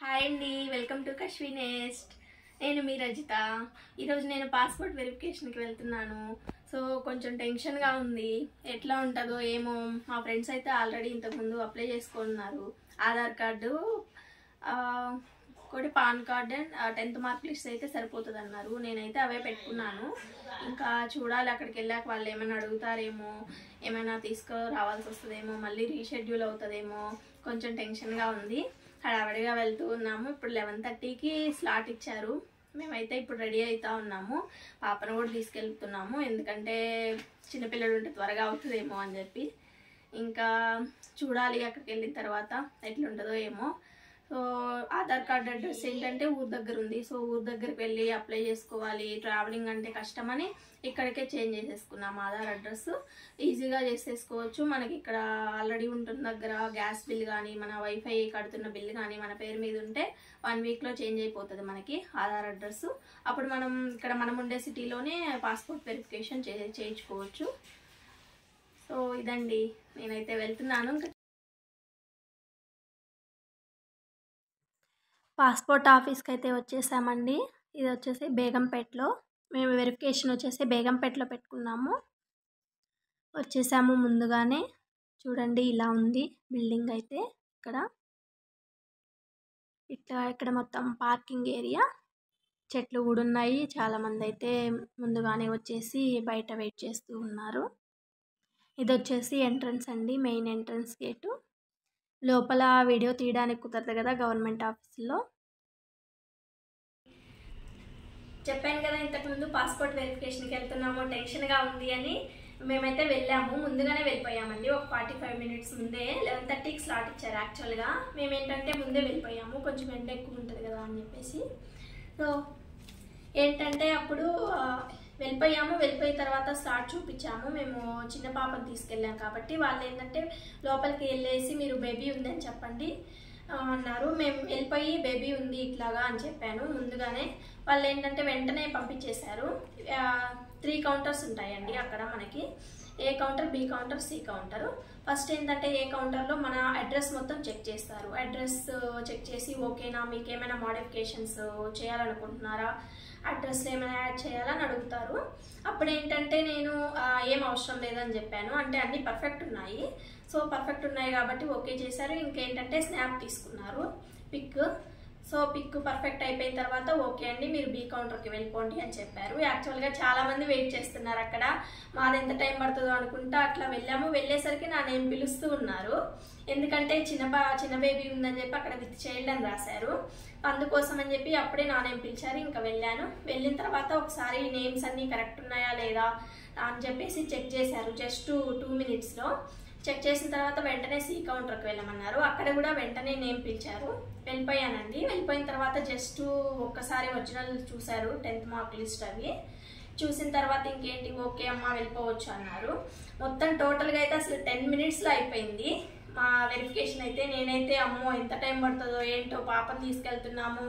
Hi అండి, welcome to కశ్వీనెస్ట్. నేను మీ రజిత. ఈరోజు నేను పాస్పోర్ట్ వెరిఫికేషన్కి వెళ్తున్నాను. సో కొంచెం టెన్షన్గా ఉంది. ఎట్లా ఉంటుందో ఏమో. మా ఫ్రెండ్స్ అయితే ఆల్రెడీ ఇంతకుముందు అప్లై చేసుకున్నారు. ఆధార్ కార్డు, ఒకటి pan card and 10th mark list అయితే సరిపోతుంది అన్నారు. నేనైతే అవే పెట్టుకున్నాను. ఇంకా చూడాలి, అక్కడికి వెళ్ళాక వాళ్ళు ఏమైనా అడుగుతారేమో, ఏమైనా తీసుకురావాల్సి వస్తుందేమో, మళ్ళీ రీషెడ్యూల్ అవుతుందేమో. కొంచెం టెన్షన్గా ఉంది. హడావడిగా వెళ్తూ ఉన్నాము. ఇప్పుడు 11:30కి స్లాట్ ఇచ్చారు. మేమైతే ఇప్పుడు రెడీ అవుతూ ఉన్నాము. పాపను కూడా తీసుకెళ్తున్నాము, ఎందుకంటే చిన్నపిల్లలు ఉంటే త్వరగా అవుతుందేమో అని చెప్పి. ఇంకా చూడాలి అక్కడికి వెళ్ళిన తర్వాత ఎట్లుంటుందో ఏమో. సో ఆధార్ కార్డ్ అడ్రస్ ఏంటంటే ఊరు దగ్గర ఉంది. సో ఊరు దగ్గరికి వెళ్ళి అప్లై చేసుకోవాలి. ట్రావెలింగ్ అంటే కష్టమని ఇక్కడికే చేంజ్ చేసేసుకున్నాము ఆధార్ అడ్రస్. ఈజీగా చేసేసుకోవచ్చు. మనకి ఇక్కడ ఆల్రెడీ ఉంటున్న దగ్గర గ్యాస్ బిల్ కానీ, మన వైఫై కడుతున్న బిల్ కానీ మన పేరు మీద ఉంటే 1 వీక్లో చేంజ్ అయిపోతుంది మనకి ఆధార్ అడ్రస్. అప్పుడు మనం ఉండే సిటీలోనే పాస్పోర్ట్ వెరిఫికేషన్ చేయించుకోవచ్చు. సో ఇదండి, నేనైతే వెళ్తున్నాను. పాస్పోర్ట్ ఆఫీస్కి అయితే వచ్చేసామండి. ఇది వచ్చేసి బేగంపేటలో. మేము వెరిఫికేషన్ వచ్చేసి బేగంపేటలో పెట్టుకున్నాము. వచ్చేసాము ముందుగానే. చూడండి, ఇలా ఉంది బిల్డింగ్ అయితే. ఇక్కడ మొత్తం పార్కింగ్ ఏరియా, చెట్లు కూడా ఉన్నాయి. చాలామంది అయితే ముందుగానే వచ్చేసి బయట వెయిట్ చేస్తూ ఉన్నారు. ఇది వచ్చేసి ఎంట్రన్స్ అండి, మెయిన్ ఎంట్రన్స్ గేటు. లోపల వీడియో తీయడానికి కుదరదు కదా గవర్నమెంట్ ఆఫీసులో. చెప్పాను కదా ఇంతకుముందు పాస్పోర్ట్ వెరిఫికేషన్కి వెళ్తున్నాము, టెన్షన్గా ఉంది అని. మేమైతే వెళ్ళాము, ముందుగానే వెళ్ళిపోయామండి. ఒక 45 మినిట్స్ ముందే. 11:30కి స్లాట్ ఇచ్చారు. యాక్చువల్గా మేమేంటంటే ముందే వెళ్ళిపోయాము, కొంచెం ఎండ ఎక్కువ ఉంటుంది కదా అని చెప్పేసి. సో ఏంటంటే అప్పుడు వెళ్ళిపోయిన తర్వాత స్లాట్ చూపించాము. మేము చిన్న పాపను తీసుకెళ్ళాం కాబట్టి వాళ్ళు ఏంటంటే లోపలికి వెళ్ళేసి మీరు బేబీ ఉందని చెప్పండి అన్నారు. మేము వెళ్ళిపోయి బేబీ ఉంది ఇట్లాగా అని చెప్పాను ముందుగానే. వాళ్ళు ఏంటంటే వెంటనే పంపించేశారు. 3 కౌంటర్స్ ఉంటాయండి అక్కడ మనకి. A counter, B counter, C counter. First ఏంటంటే ఏ కౌంటర్లో మన అడ్రస్ మొత్తం చెక్ చేస్తారు. అడ్రస్ చెక్ చేసి ఓకేనా, మీకు ఏమైనా మోడిఫికేషన్స్ చేయాలనుకుంటున్నారా, అడ్రస్లో ఏమైనా యాడ్ చేయాలని అడుగుతారు. అప్పుడు ఏంటంటే నేను ఏం అవసరం లేదని చెప్పాను. అంటే అన్నీ పర్ఫెక్ట్ ఉన్నాయి. సో పర్ఫెక్ట్ ఉన్నాయి కాబట్టి ఓకే చేశారు. ఇంకేంటంటే స్నాప్ తీసుకున్నారు, పిక్. సో పిక్ పర్ఫెక్ట్ అయిపోయిన తర్వాత ఓకే అండి, మీరు బి కౌంటర్కి వెళ్ళిపోండి అని చెప్పారు. యాక్చువల్గా చాలామంది వెయిట్ చేస్తున్నారు అక్కడ. మాది ఎంత టైం పడుతుందో అనుకుంటా అట్లా వెళ్ళాము. వెళ్ళేసరికి నా నేమ్ పిలుస్తూ ఉన్నారు, ఎందుకంటే చిన్న బేబీ ఉందని చెప్పి అక్కడ విత్ చైల్డ్ అని రాశారు. అందుకోసం అని చెప్పి అప్పుడే నా నేమ్ పిలిచారు. ఇంకా వెళ్ళాను. వెళ్ళిన తర్వాత ఒకసారి నేమ్స్ అన్నీ కరెక్ట్ ఉన్నాయా లేదా అని చెప్పేసి చెక్ చేశారు. జస్ట్ 2 మినిట్స్లో చెక్ చేసిన తర్వాత వెంటనే సి కౌంటర్కి వెళ్ళమన్నారు. అక్కడ కూడా వెంటనే నేమ్ పిలిచారు. వెళ్ళిపోయానండి. వెళ్ళిపోయిన తర్వాత జస్ట్ ఒక్కసారి ఒరిజినల్ చూశారు, 10th మార్క్ లిస్ట్ అవి చూసిన తర్వాత ఇంకేంటి ఓకే అమ్మ వెళ్ళిపోవచ్చు అన్నారు. మొత్తం టోటల్గా అయితే అసలు 10 మినిట్స్లో అయిపోయింది మా వెరిఫికేషన్ అయితే. నేనైతే అమ్మో ఎంత టైం పడుతుందో ఏంటో, పాపను తీసుకెళ్తున్నాము,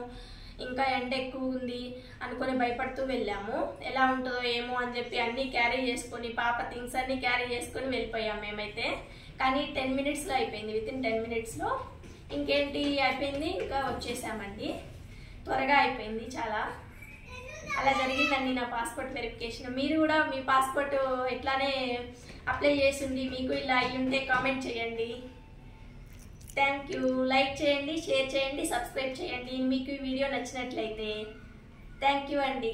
ఇంకా ఎండ ఎక్కువ ఉంది అనుకొని భయపడుతూ వెళ్ళాము. ఎలా ఉంటుందో ఏమో అని చెప్పి అన్నీ క్యారీ చేసుకొని, పాప థింగ్స్ అన్నీ క్యారీ చేసుకొని వెళ్ళిపోయాము మేమైతే. కానీ 10 మినిట్స్లో అయిపోయింది, వితిన్ 10 మినిట్స్లో. ఇంకేంటి అయిపోయింది, ఇంకా వచ్చేసామండి. త్వరగా అయిపోయింది చాలా. అలా జరిగిందండి నా పాస్పోర్ట్ వెరిఫికేషన్. మీరు కూడా మీ పాస్పోర్ట్ ఎట్లానే అప్లై చేసింది, మీకు ఇలా అయ్యుంటే కామెంట్ చేయండి. Thank you. లైక్ చేయండి, షేర్ చేయండి, సబ్స్క్రైబ్ చేయండి మీకు ఈ వీడియో నచ్చినట్లయితే. థ్యాంక్ యూ అండి.